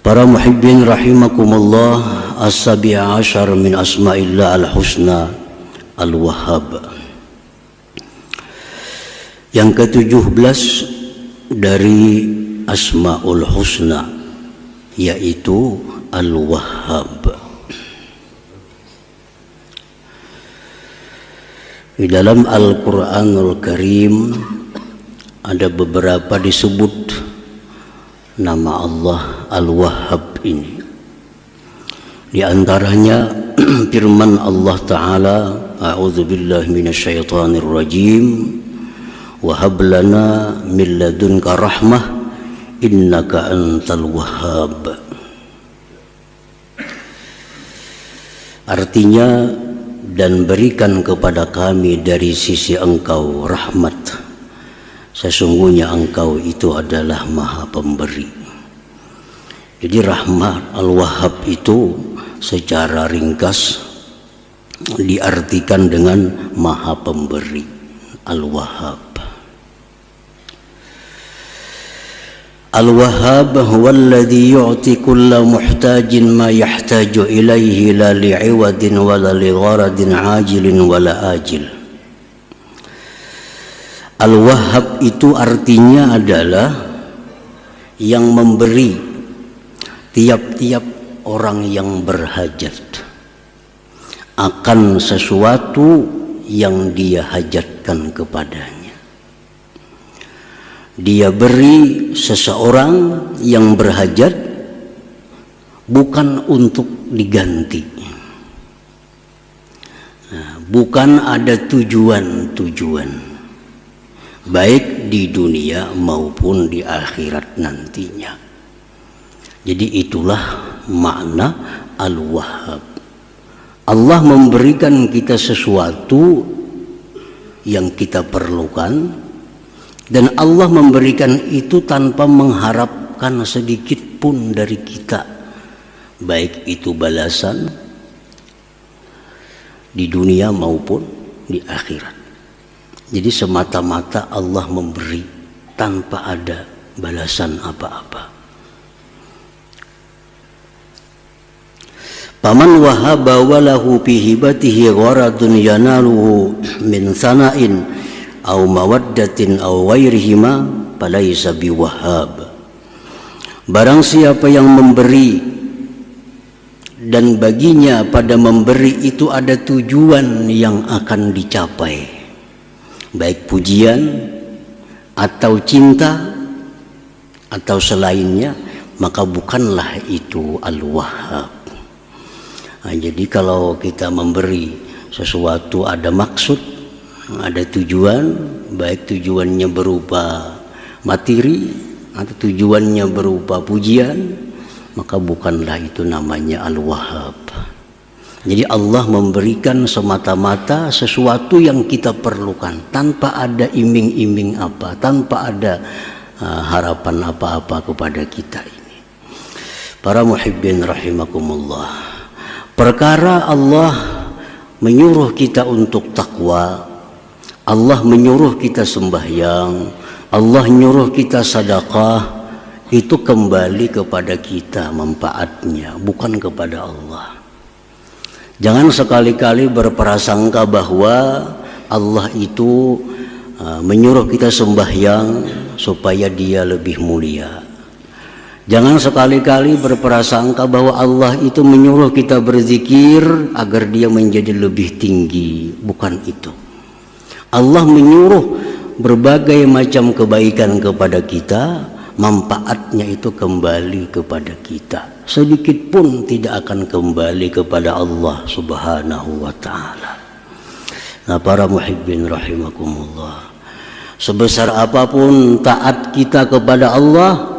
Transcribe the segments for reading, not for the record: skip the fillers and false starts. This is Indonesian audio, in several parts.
Para muhibbin rahimakumullah, as-sabi'a asyar min asma'illah al-husna al-wahhab. Yang ke-17 dari asma'ul husna, yaitu al-wahhab. Di dalam Al-Quranul Karim ada beberapa disebut nama Allah Al-Wahhab ini. Di antaranya firman Allah Ta'ala, a'udzubillahi minasyaitonir rajim, wa hab lana min ladunka rahmah innaka antal wahhab. Artinya, dan berikan kepada kami dari sisi engkau rahmat, sesungguhnya engkau itu adalah maha pemberi. Jadi rahmat Al-Wahhab itu secara ringkas diartikan dengan maha pemberi, Al-Wahhab. Al-Wahhab huwa alladhi yu'ti kulla muhtajin ma yahtaju ilaihi la li'iwadin wala ligharadin ajilin wala ajil. Al-Wahhab itu artinya adalah yang memberi tiap-tiap orang yang berhajat akan sesuatu yang dia hajatkan kepadanya. Dia beri seseorang yang berhajat bukan untuk diganti, bukan ada tujuan-tujuan, baik di dunia maupun di akhirat nantinya. Jadi itulah makna Al-Wahhab. Allah memberikan kita sesuatu yang kita perlukan, dan Allah memberikan itu tanpa mengharapkan sedikit pun dari kita, baik itu balasan di dunia maupun di akhirat. Jadi semata-mata Allah memberi tanpa ada balasan apa-apa. Paman wahaba walahu fi hibatihi gharadun yanaluhu min sana'in aw mawaddatin aw ghairihima falaysa biwahhab. Barang siapa yang memberi dan baginya pada memberi itu ada tujuan yang akan dicapai, baik pujian atau cinta atau selainnya, maka bukanlah itu Al-Wahhab. Jadi kalau kita memberi sesuatu ada maksud, ada tujuan, baik tujuannya berupa materi atau tujuannya berupa pujian, maka bukanlah itu namanya Al-Wahhab. Jadi Allah memberikan semata-mata sesuatu yang kita perlukan, tanpa ada iming-iming apa, tanpa ada harapan apa-apa kepada kita ini. Para muhibbin rahimakumullah, perkara Allah menyuruh kita untuk takwa, Allah menyuruh kita sembahyang, Allah menyuruh kita sedekah, itu kembali kepada kita manfaatnya, bukan kepada Allah. Jangan sekali-kali berprasangka bahwa Allah itu menyuruh kita sembahyang supaya dia lebih mulia. Jangan sekali-kali berprasangka bahwa Allah itu menyuruh kita berzikir agar dia menjadi lebih tinggi. Bukan itu. Allah menyuruh berbagai macam kebaikan kepada kita, manfaatnya itu kembali kepada kita. Sedikit pun tidak akan kembali kepada Allah Subhanahu wa ta'ala. Nah, para muhibbin rahimakumullah, sebesar apapun taat kita kepada Allah,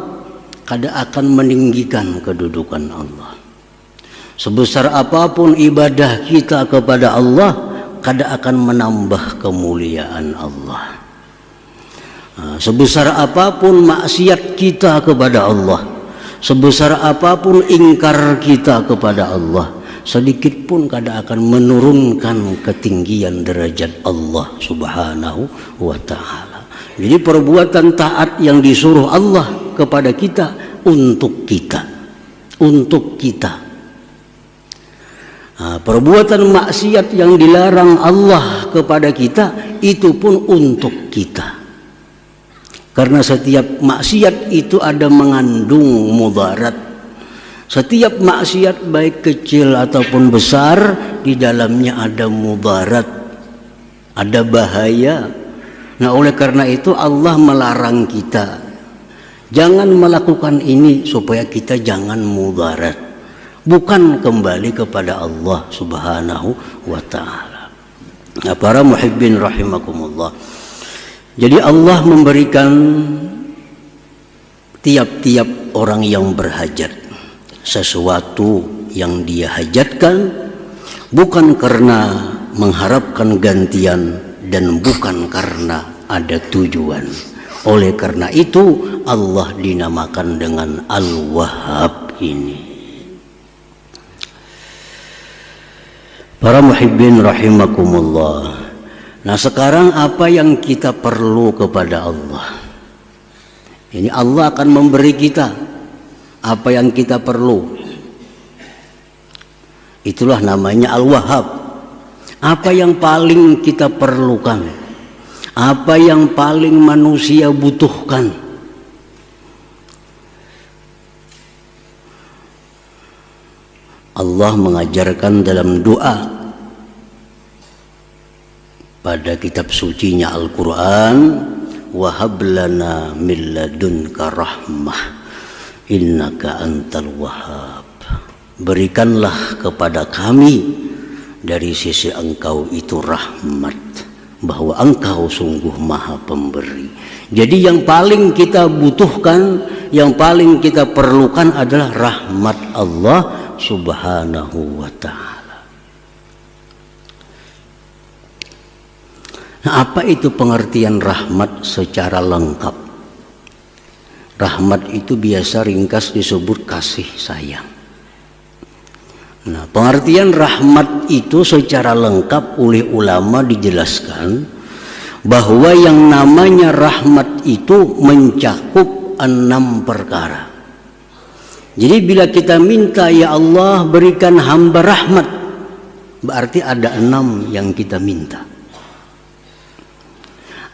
kada akan meninggikan kedudukan Allah. Sebesar apapun ibadah kita kepada Allah, kada akan menambah kemuliaan Allah. Sebesar apapun maksiat kita kepada Allah, sebesar apapun ingkar kita kepada Allah, sedikit pun kada akan menurunkan ketinggian derajat Allah Subhanahu wa ta'ala. Jadi perbuatan taat yang disuruh Allah kepada kita untuk kita, untuk kita. Perbuatan maksiat yang dilarang Allah kepada kita itu pun untuk kita. Karena setiap maksiat itu ada mengandung mudarat. Setiap maksiat baik kecil ataupun besar di dalamnya ada mudarat, ada bahaya. Nah, oleh karena itu Allah melarang kita jangan melakukan ini supaya kita jangan mudarat. Bukan kembali kepada Allah Subhanahu wa ta'ala. Nah, para muhibbin rahimakumullah. Jadi Allah memberikan tiap-tiap orang yang berhajat sesuatu yang dia hajatkan, bukan karena mengharapkan gantian dan bukan karena ada tujuan. Oleh karena itu Allah dinamakan dengan Al-Wahhab ini. Para muhibbin rahimakumullah. Nah, sekarang apa yang kita perlu kepada Allah? Ini Allah akan memberi kita apa yang kita perlu. Itulah namanya Al-Wahhab. Apa yang paling kita perlukan? Apa yang paling manusia butuhkan? Allah mengajarkan dalam doa pada kitab sucinya Al-Quran, wahab lana min ladunka rahmah innaka antal wahhab. Berikanlah kepada kami dari sisi engkau itu rahmat, bahwa engkau sungguh maha pemberi. Jadi yang paling kita butuhkan, yang paling kita perlukan adalah rahmat Allah Subhanahu wa ta'ala. Nah, apa itu pengertian rahmat secara lengkap? Rahmat itu biasa ringkas disebut kasih sayang. Nah, pengertian rahmat itu secara lengkap oleh ulama dijelaskan bahwa yang namanya rahmat itu mencakup 6 perkara. Jadi bila kita minta, ya Allah berikan hamba rahmat, berarti ada 6 yang kita minta.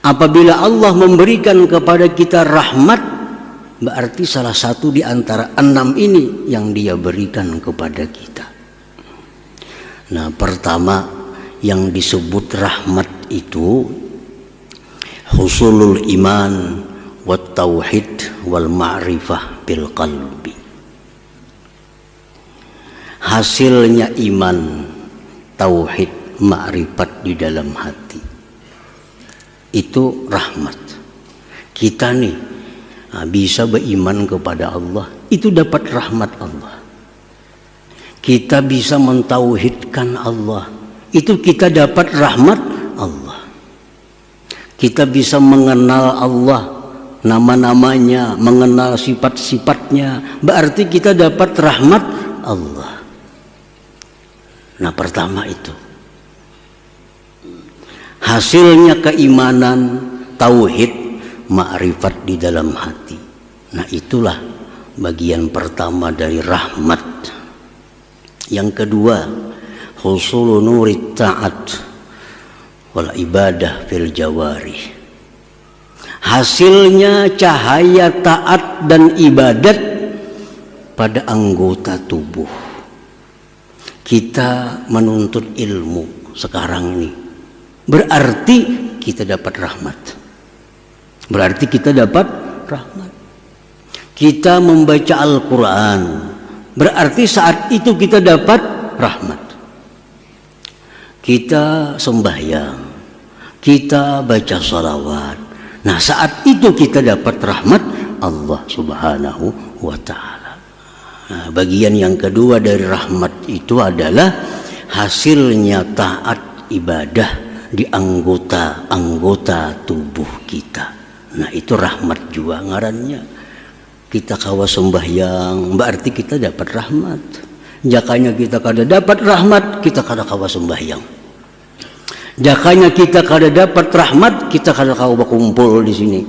Apabila Allah memberikan kepada kita rahmat, berarti salah satu di antara 6 ini yang dia berikan kepada kita. Nah, pertama yang disebut rahmat itu husulul iman wat tauhid wal ma'rifah bil qalbi. Hasilnya iman, tauhid, ma'rifat di dalam hati. Itu rahmat. Kita nih bisa beriman kepada Allah, itu dapat rahmat Allah. Kita bisa mentauhidkan Allah, itu kita dapat rahmat Allah. Kita bisa mengenal Allah, nama-namanya, mengenal sifat-sifatnya, berarti kita dapat rahmat Allah. Nah, pertama itu hasilnya keimanan, tauhid, ma'rifat di dalam hati. Nah, itulah bagian pertama dari rahmat. Yang kedua, husul nurit ta'at wal ibadah fil jawarih. Hasilnya cahaya taat dan ibadat pada anggota tubuh. Kita menuntut ilmu sekarang ini, berarti kita dapat rahmat. Berarti kita dapat rahmat. Kita membaca Al-Quran, berarti saat itu kita dapat rahmat. Kita sembahyang, kita baca salawat, nah saat itu kita dapat rahmat Allah Subhanahu wa ta'ala. Nah, bagian yang kedua dari rahmat itu adalah hasilnya taat ibadah di anggota-anggota tubuh kita. Nah, itu rahmat juga ngarannya. Kita kawa sembahyang, berarti kita dapat rahmat. Jakanya kita kada dapat rahmat, kita kada kawa sembahyang. Jakanya kita kada dapat rahmat, kita kada kawa berkumpul di sini.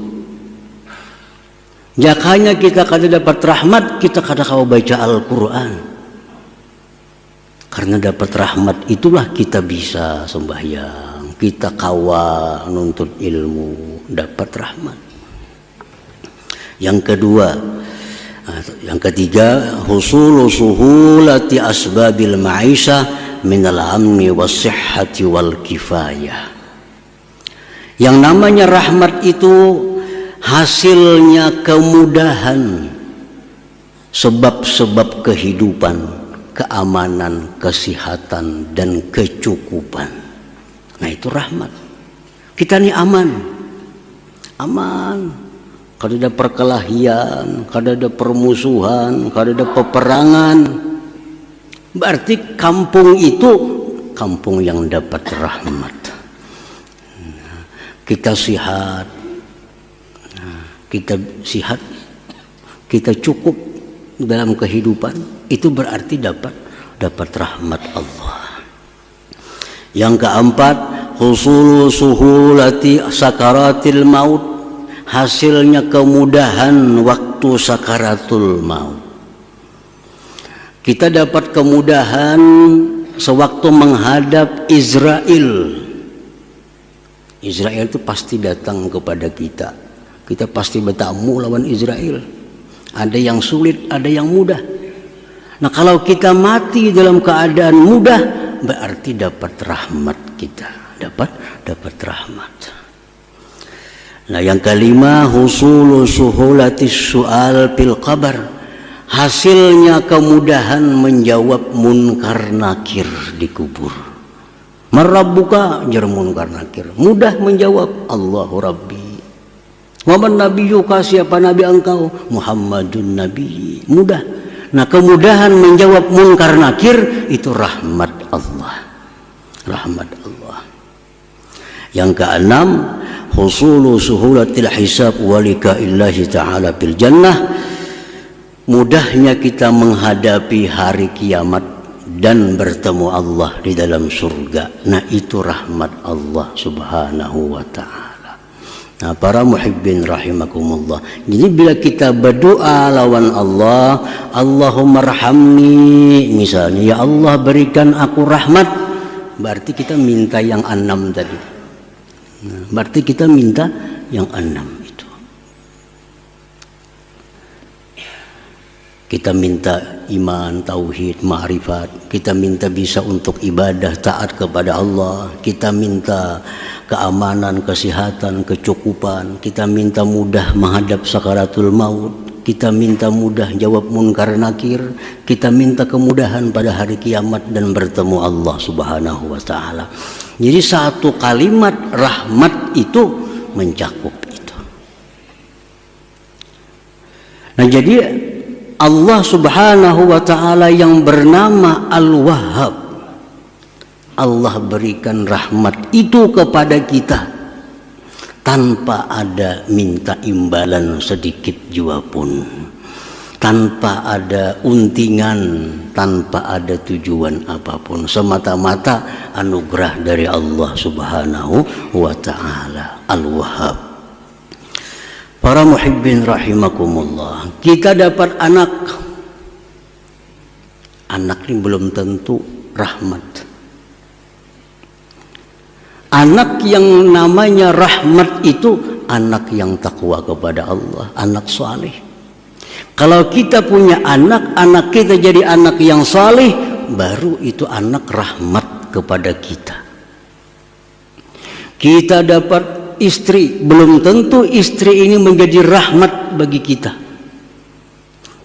Jakanya kita kada dapat rahmat, kita kada kau baca Al-Quran. Karena dapat rahmat itulah kita bisa sembahyang, kita kawa nuntut ilmu, dapat rahmat. Yang kedua, yang ketiga, husulu suhulati asbabil ma'isyah minal amni was-sihhati wal kifayah. Yang namanya rahmat itu hasilnya kemudahan, sebab-sebab kehidupan, keamanan, kesehatan, dan kecukupan. Nah itu rahmat. Kita ini aman, kada ada perkelahian, kada ada permusuhan, kada ada peperangan. Berarti kampung itu kampung yang dapat rahmat. Kita sehat, kita cukup dalam kehidupan, itu berarti dapat rahmat Allah. Yang keempat, husulu suhulati sakaratil maut, hasilnya kemudahan waktu sakaratul maut. Kita dapat kemudahan sewaktu menghadap Israel. Israel itu pasti datang kepada kita. Kita pasti bertamu lawan Israel. Ada yang sulit, ada yang mudah. Nah kalau kita mati dalam keadaan mudah, berarti dapat rahmat kita. Dapat rahmat. Nah yang kelima, husulu suhulatis su'al fil qabar, hasilnya kemudahan menjawab munkar nakir di kubur. Marabbuka jar munkar nakir, mudah menjawab Allahu Rabbi. Waman nabiyyuka, siapa nabi engkau? Muhammadun nabi. Mudah. Nah kemudahan menjawab munkar nakir itu rahmat Allah. Rahmat Allah. Yang keenam, husulu suhulatil hisab wa liqa'illahi ta'ala bil jannah, mudahnya kita menghadapi hari kiamat dan bertemu Allah di dalam surga. Nah itu rahmat Allah subhanahu wa ta'ala. Nah para muhibbin rahimakumullah, jadi bila kita berdoa lawan Allah, Allahumma rahamni misalnya, ya Allah berikan aku rahmat, berarti kita minta yang 6 tadi. Nah, berarti kita minta yang 6 itu. Kita minta iman, tauhid, ma'rifat. Kita minta bisa untuk ibadah, taat kepada Allah. Kita minta keamanan, kesehatan, kecukupan. Kita minta mudah menghadap sakaratul maut. Kita minta mudah jawab munkar nakir. Kita minta kemudahan pada hari kiamat dan bertemu Allah subhanahu wa ta'ala. Jadi satu kalimat rahmat itu mencakup itu. Nah jadi Allah subhanahu wa ta'ala yang bernama Al-Wahhab, Allah berikan rahmat itu kepada kita tanpa ada minta imbalan sedikit jua pun, tanpa ada untingan, tanpa ada tujuan apapun, semata-mata anugerah dari Allah subhanahu wa ta'ala. Al-Wahhab. Para muhibbin rahimakumullah, kita dapat anak ini belum tentu rahmat. Anak yang namanya rahmat itu anak yang takwa kepada Allah, anak saleh. Kalau kita punya anak kita jadi anak yang saleh, baru itu anak rahmat kepada kita. Kita dapat istri, belum tentu istri ini menjadi rahmat bagi kita.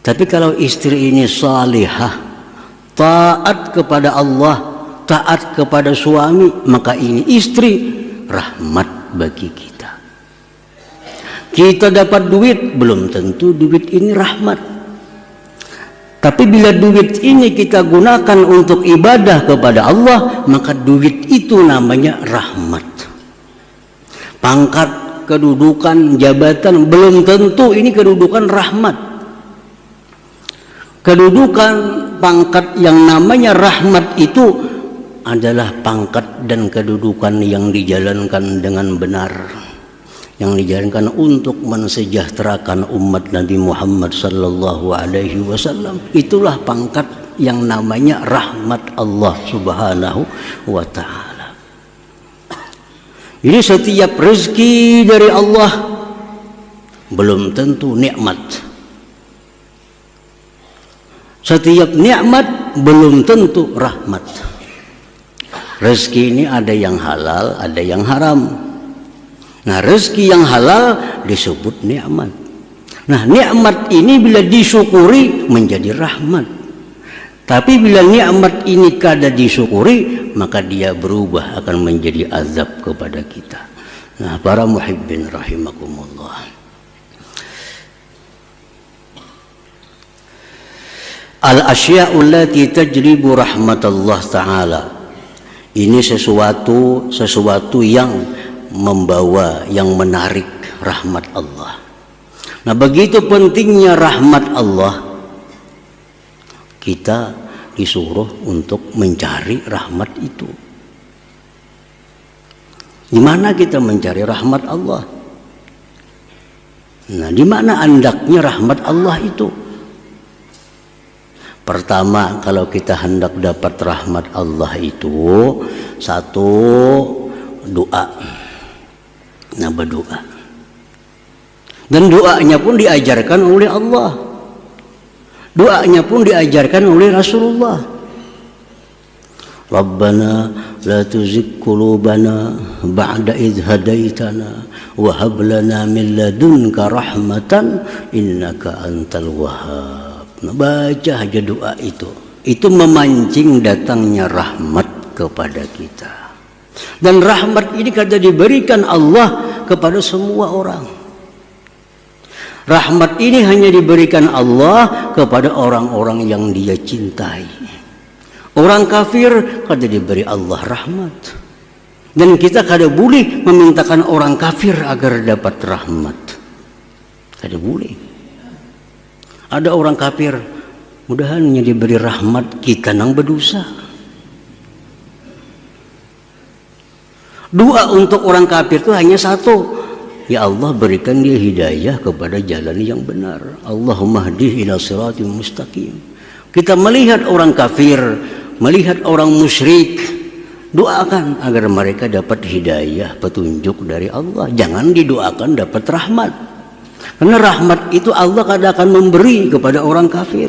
Tapi kalau istri ini salihah, taat kepada Allah, taat kepada suami, maka ini istri rahmat bagi kita. Kita dapat duit, belum tentu duit ini rahmat. Tapi bila duit ini kita gunakan untuk ibadah kepada Allah, maka duit itu namanya rahmat. Pangkat, kedudukan, jabatan, belum tentu ini kedudukan rahmat. Kedudukan, pangkat yang namanya rahmat itu adalah pangkat dan kedudukan yang dijalankan dengan benar, yang dijalankan untuk mensejahterakan umat Nabi Muhammad sallallahu alaihi wasallam. Itulah pangkat yang namanya rahmat Allah Subhanahu wa taala. Jadi setiap rezeki dari Allah belum tentu nikmat. Setiap nikmat belum tentu rahmat. Rezeki ini ada yang halal, ada yang haram. Nah, rezeki yang halal disebut nikmat. Nah, nikmat ini bila disyukuri menjadi rahmat. Tapi bila nikmat ini kada disyukuri, maka dia berubah akan menjadi azab kepada kita. Nah, para muhibbin rahimakumullah. Al-asya'u allati tajribu rahmatallah ta'ala. Ini sesuatu yang membawa, yang menarik rahmat Allah. Nah, begitu pentingnya rahmat Allah, kita disuruh untuk mencari rahmat itu. Di mana kita mencari rahmat Allah? Nah, di mana andaknya rahmat Allah itu? Pertama, kalau kita hendak dapat rahmat Allah itu, satu, doa. Nah, berdoa. Dan doanya pun diajarkan oleh Allah. Doanya pun diajarkan oleh Rasulullah. Rabbana la tuzigh qulubana ba'da idh hadaitana wa hab lana min ladunka rahmatan innaka antal wahhab. Nah, baca aja doa itu memancing datangnya rahmat kepada kita. Dan rahmat ini kada diberikan Allah kepada semua orang. Rahmat ini hanya diberikan Allah kepada orang-orang yang dia cintai. Orang kafir kada diberi Allah rahmat. Dan kita kada boleh memintakan orang kafir agar dapat rahmat. Kada boleh. Ada orang kafir, mudahannya diberi rahmat, kita nang berdosa. Doa untuk orang kafir itu hanya satu. Ya Allah, berikan dia hidayah kepada jalan yang benar. Allahumma hdih ila siratil mustaqim. Kita melihat orang kafir, melihat orang musyrik, doakan agar mereka dapat hidayah, petunjuk dari Allah. Jangan didoakan dapat rahmat. Karena rahmat itu Allah kadang akan memberi kepada orang kafir.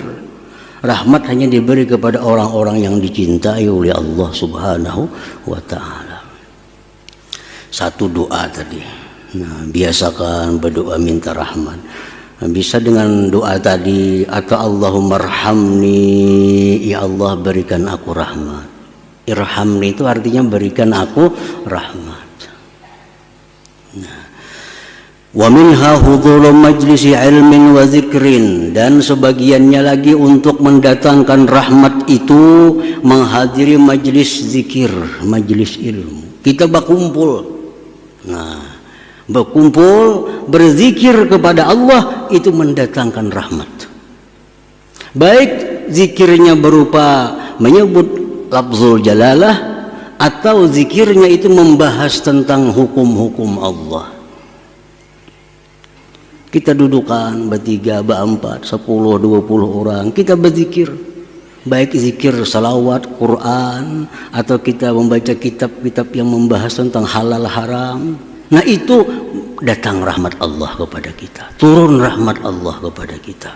Rahmat hanya diberi kepada orang-orang yang dicintai oleh Allah Subhanahu wa ta'ala. Satu doa tadi. Nah, biasakan berdoa minta rahmat. Nah, bisa dengan doa tadi, atau Allahumma arhamni, ya Allah berikan aku rahmat. Irhamni itu artinya berikan aku rahmat. Nah, wa minha hudhuru majlisi ilmin wa zikrin, dan sebagiannya lagi untuk mendatangkan rahmat itu menghadiri majlis zikir, majlis ilmu. Kita berkumpul. Nah, berkumpul berzikir kepada Allah itu mendatangkan rahmat. Baik zikirnya berupa menyebut lafzul jalalah, atau zikirnya itu membahas tentang hukum-hukum Allah. Kita dudukan bertiga, berempat, 10, 20 orang. Kita berzikir. Baik zikir salawat, Quran, atau kita membaca kitab-kitab yang membahas tentang halal haram. Nah, itu datang rahmat Allah kepada kita. Turun rahmat Allah kepada kita.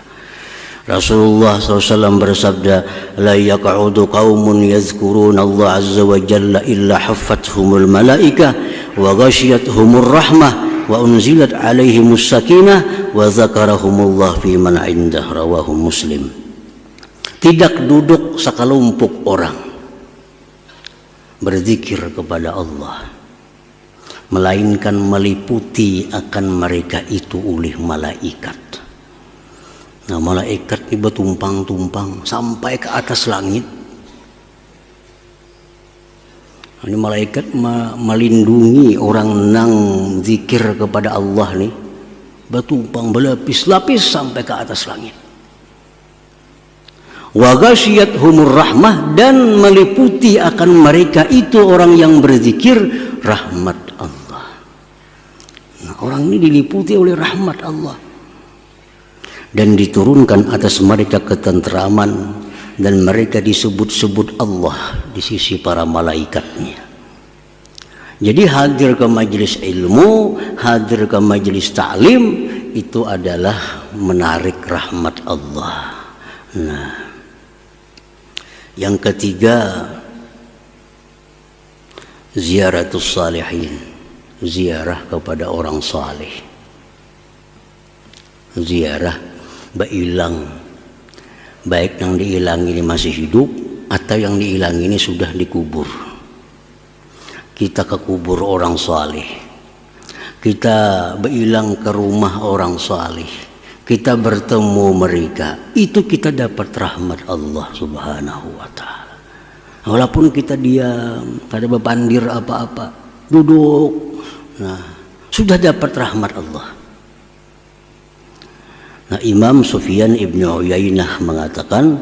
Rasulullah SAW bersabda, la yaq'udu qaumun yazkuruna Allah azza wa jalla illa haffathumul malaikah wa ghashiyatuhumur rahmah wa unzilat alaihimus sakinah wa zakarahumullah fi man indah, rawahu Muslim. Tidak duduk sekelompok orang berzikir kepada Allah, melainkan meliputi akan mereka itu oleh malaikat. Nah, malaikat ini bertumpang-tumpang sampai ke atas langit. Ini malaikat melindungi orang nang zikir kepada Allah nih, bertumpang berlapis-lapis sampai ke atas langit. Wa ghasyiyatuhumur rahmah, dan meliputi akan mereka itu orang yang berzikir rahmat Allah. Nah, Orang ini diliputi oleh rahmat Allah dan diturunkan atas mereka ketentraman, dan mereka disebut-sebut Allah di sisi para malaikatnya. Jadi hadir ke majelis ilmu, hadir ke majelis ta'lim, itu adalah menarik rahmat Allah. Nah, yang ketiga, ziaratus salihin, ziarah kepada orang saleh. Ziarah bailang, baik yang diilang ini masih hidup atau yang diilang ini sudah dikubur. Kita ke kubur orang saleh, kita bailang ke rumah orang saleh, kita bertemu mereka, itu kita dapat rahmat Allah Subhanahu wa ta'ala. Walaupun kita diam, tak ada bebandir apa-apa, duduk, nah sudah dapat rahmat Allah. Nah, Imam Sufyan ibnu Uyainah mengatakan,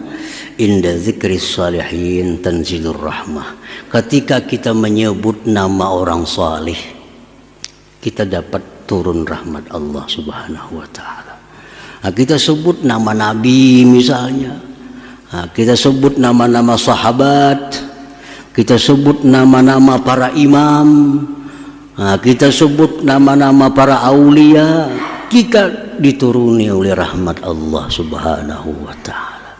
inda dzikris salihin tanzilur rahmah. Ketika kita menyebut nama orang saleh, kita dapat turun rahmat Allah Subhanahu wa ta'ala. Nah, kita sebut nama Nabi misalnya, nah, kita sebut nama-nama sahabat, kita sebut nama-nama para imam, nah, kita sebut nama-nama para aulia, kita dituruni oleh rahmat Allah Subhanahu wa ta'ala.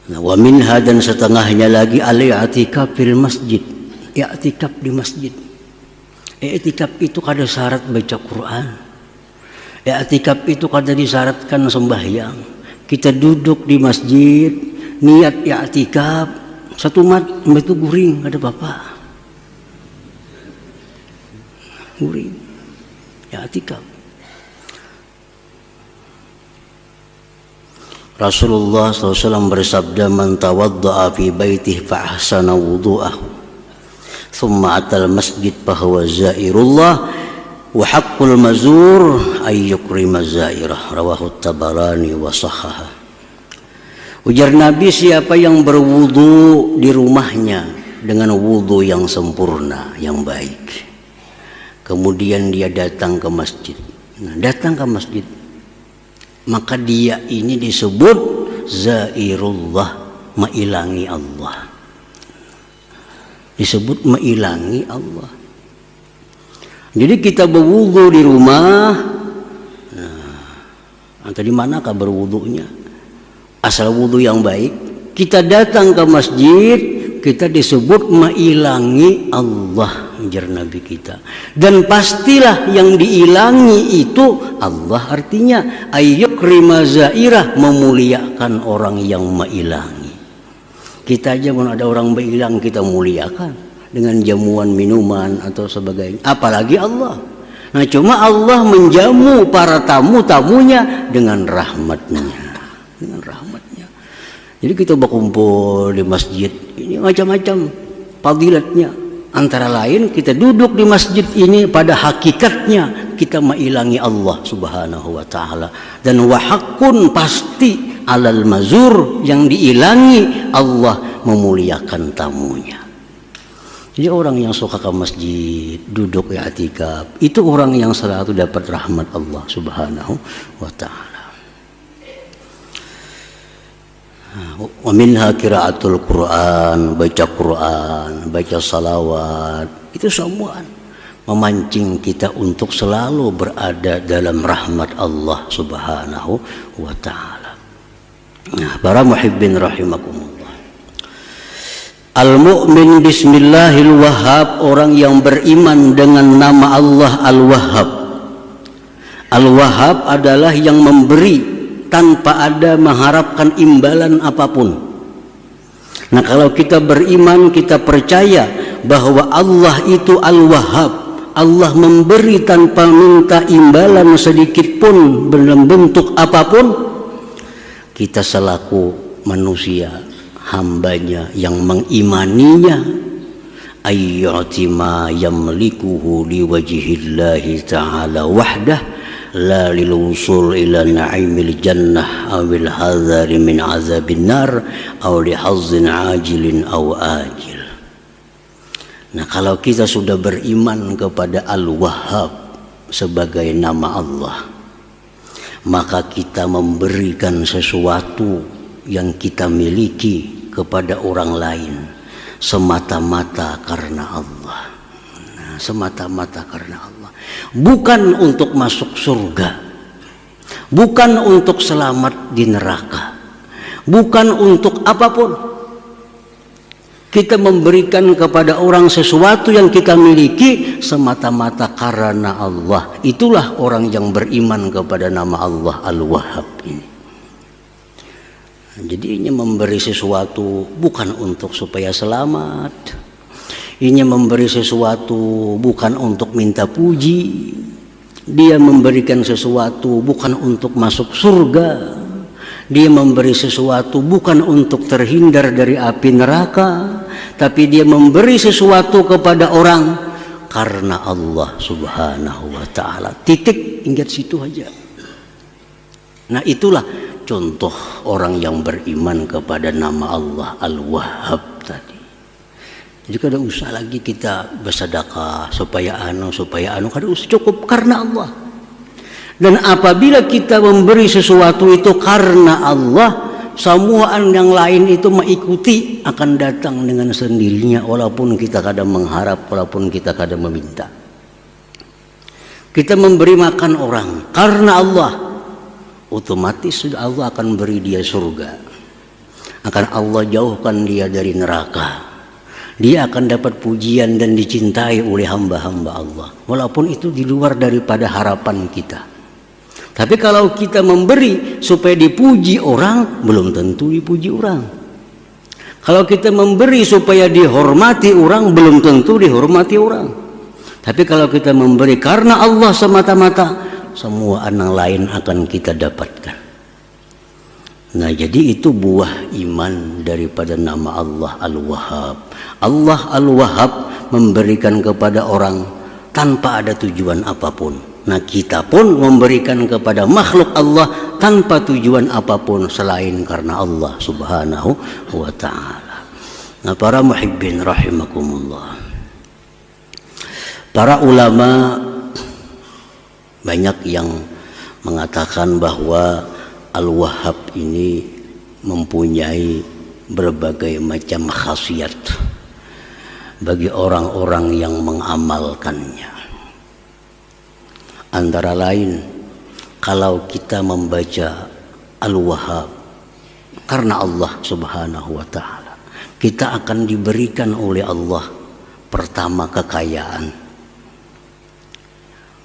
Nah, wa minha, dan setengahnya lagi, al-i'tikaf fil masjid, i'tikaf di masjid. I'tikaf itu kada syarat baca Quran, i'tikaf itu kada disyaratkan sembahyang. Kita duduk di masjid, niat i'tikaf, satu mat itu guring, ada apa-apa. Guring, i'tikaf. Rasulullah SAW bersabda, man tawadda'a fi baitihi fa ahsana wudu'ahu thumma atal masjid fahuwa zairullah wa haqqul mazur ay yukrima zairah, rawahu Tabarani wa sahhaha. Ujar Nabi, siapa yang berwudu di rumahnya dengan wudu yang sempurna, yang baik, kemudian dia datang ke masjid, nah, datang ke masjid, maka dia ini disebut zairullah, mailangi Allah. Disebut mailangi Allah. Jadi kita berwudu di rumah, nah, di manakah berwudunya? Asal wudu yang baik. Kita datang ke masjid, kita disebut mailangi Allah, ujar Nabi kita. Dan pastilah yang diilangi itu Allah, artinya ayyukrima zairah, memuliakan orang yang mailangi. Kita aja pun ada orang mailang, kita muliakan dengan jamuan minuman atau sebagainya, apalagi Allah. Nah, cuma Allah menjamu para tamu-tamunya dengan rahmatnya, dengan rahmatnya. Jadi kita berkumpul di masjid ini macam-macam fadilatnya. Antara lain kita duduk di masjid ini, pada hakikatnya kita mailangi Allah Subhanahu wa ta'ala. Dan wahakun, pasti, alal mazur, yang diilangi Allah memuliakan tamunya. Jadi orang yang suka ke masjid, duduk i'tikaf, itu orang yang selalu dapat rahmat Allah Subhanahu wa ta'ala. Wa minha qiraatul Quran, baca Quran, baca salawat, itu semua memancing kita untuk selalu berada dalam rahmat Allah Subhanahu wa ta'ala. Nah, para muhibbin rahimakumullah, al-mu'min bismillahil wahhab, orang yang beriman dengan nama Allah al-wahhab. Al-wahhab adalah yang memberi tanpa ada mengharapkan imbalan apapun. Nah, kalau kita beriman, kita percaya bahwa Allah itu Al-Wahhab, Allah memberi tanpa minta imbalan sedikit pun dalam bentuk apapun, kita selaku manusia, hambanya yang mengimaninya, ayyati ma yamlikuhu liwajhillahi ta'ala wahdah, la lil wusul ila na'imil jannah awil hadzari min azabin nar aw li hazzin ajilin aw ajil. Nah, kalau kita sudah beriman kepada Al-Wahhab sebagai nama Allah, maka kita memberikan sesuatu yang kita miliki kepada orang lain semata-mata karena Allah. Nah, semata-mata karena Allah, bukan untuk masuk surga, bukan untuk selamat di neraka, bukan untuk apapun. Kita memberikan kepada orang sesuatu yang kita miliki semata-mata karena Allah. Itulah orang yang beriman kepada nama Allah Al-Wahhab ini. Jadi ini memberi sesuatu bukan untuk supaya selamat. Ini memberi sesuatu bukan untuk minta puji. Dia memberikan sesuatu bukan untuk masuk surga. Dia memberi sesuatu bukan untuk terhindar dari api neraka, tapi dia memberi sesuatu kepada orang karena Allah Subhanahu wa ta'ala. Titik, ingat situ aja. Nah, itulah contoh orang yang beriman kepada nama Allah Al-Wahhab tadi. Jadi kada usah lagi kita bersedekah supaya kada usah, cukup karena Allah. Dan apabila kita memberi sesuatu itu karena Allah, semuaan yang lain itu mengikuti, akan datang dengan sendirinya, walaupun kita kadang mengharap, walaupun kita kadang meminta. Kita memberi makan orang karena Allah, otomatis sudah Allah akan beri dia surga, akan Allah jauhkan dia dari neraka. Dia akan dapat pujian dan dicintai oleh hamba-hamba Allah, walaupun itu di luar daripada harapan kita. Tapi kalau kita memberi supaya dipuji orang, belum tentu dipuji orang. Kalau kita memberi supaya dihormati orang, belum tentu dihormati orang. Tapi kalau kita memberi karena Allah semata-mata, semua anak lain akan kita dapatkan. Nah, jadi itu buah iman daripada nama Allah Al-Wahhab. Allah Al-Wahhab memberikan kepada orang tanpa ada tujuan apapun. Nah, kita pun memberikan kepada makhluk Allah tanpa tujuan apapun selain karena Allah Subhanahu wa ta'ala. Nah, para muhibbin rahimakumullah, para ulama banyak yang mengatakan bahwa Al-Wahhab ini mempunyai berbagai macam khasiat bagi orang-orang yang mengamalkannya. Antara lain, kalau kita membaca Al-Wahhab karena Allah Subhanahu wa ta'ala, kita akan diberikan oleh Allah pertama kekayaan.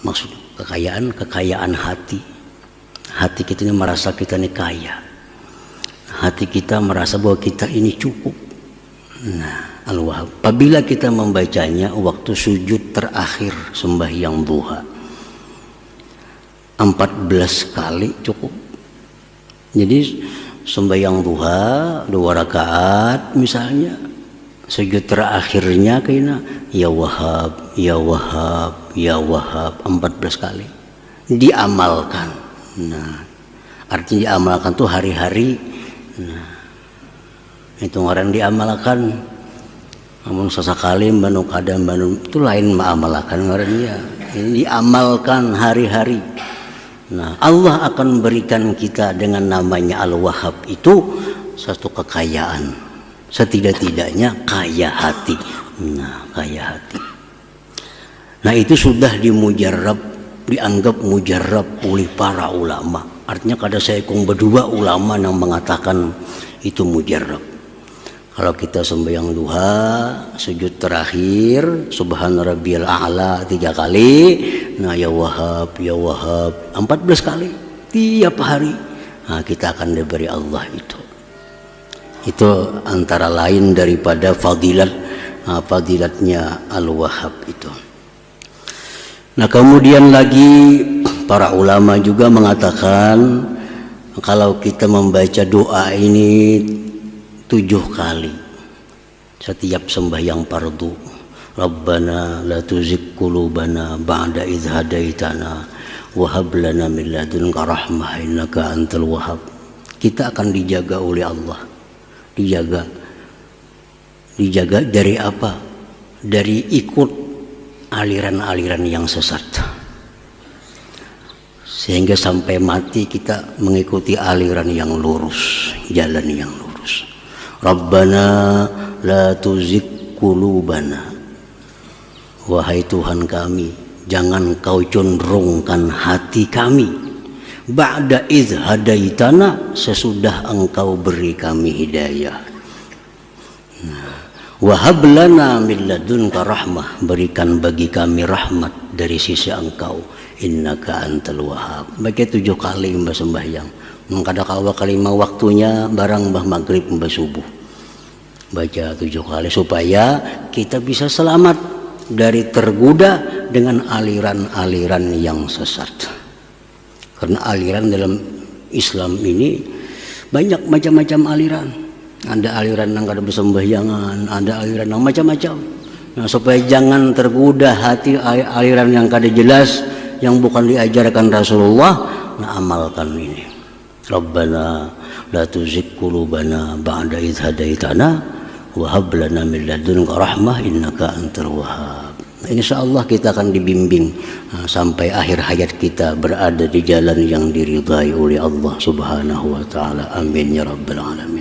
Maksud kekayaan hati. Hati kita ini merasa kita ini kaya. Hati kita merasa bahwa kita ini cukup. Nah, Al-Wahhab, apabila kita membacanya waktu sujud terakhir sembahyang duha, 14 kali cukup. Jadi sembahyang duha 2 rakaat misalnya, sujud terakhirnya kena ya Wahhab, ya Wahhab, ya Wahhab 14 kali. Diamalkan. Nah, artinya diamalkan tuh hari-hari. Nah, itu orang diamalkan. Namun sesekali banu kadang banu itu lain mengamalkan orangnya. Ini diamalkan hari-hari. Nah, Allah akan berikan kita dengan namanya Al-Wahhab itu satu kekayaan, setidak-tidaknya kaya hati. Nah, kaya hati. Nah, itu sudah dimujarab, dianggap mujarab oleh para ulama. Artinya kada seekong berdua ulama yang mengatakan itu mujarab. Kalau kita sembahyang duha, sujud terakhir, Subhana Rabbiyal A'la 3 kali, nah ya Wahhab, ya Wahhab 14 kali tiap hari. Nah, kita akan diberi Allah itu. Itu antara lain daripada fadilatnya Al-Wahhab itu. Nah, kemudian lagi para ulama juga mengatakan kalau kita membaca doa ini 7 kali setiap sembahyang fardu, Rabbana la tuzigh qulubana ba'da idh hadaitana wa hab lana min ladunka rahmah innaka antal wahhab. Kita akan dijaga oleh Allah. Dijaga dari apa? dari ikut aliran-aliran yang sesat, sehingga sampai mati kita mengikuti aliran yang lurus, jalan yang lurus. Rabbana la tuzigh qulubana, wahai Tuhan kami, jangan kau condongkan hati kami, ba'da idh hadaitana, sesudah engkau beri kami hidayah. Wa hab lana min ladunka rahmah, berikan bagi kami rahmat dari sisi engkau, innaka antal wahhab. Baca 7 kali mbah sembahyang, mengkada kawa kalimah waktunya barang mbah maghrib mbah subuh, baca 7 kali supaya kita bisa selamat dari tergoda dengan aliran-aliran yang sesat. Karena aliran dalam Islam ini banyak macam-macam aliran. Ada aliran yang kada bersembahyangan, ada aliran yang macam-macam. Nah, supaya jangan tergoda hati aliran yang kada jelas, yang bukan diajarkan Rasulullah, nah amalkan ini. Rabbana la tuzigh qulubana ba'da idh hadaitana wa hab lana min ladunka rahmah innaka antal wahhab. Nah, insyaallah kita akan dibimbing sampai akhir hayat kita berada di jalan yang diridhai oleh Allah Subhanahu wa taala. Amin ya rabbal alamin.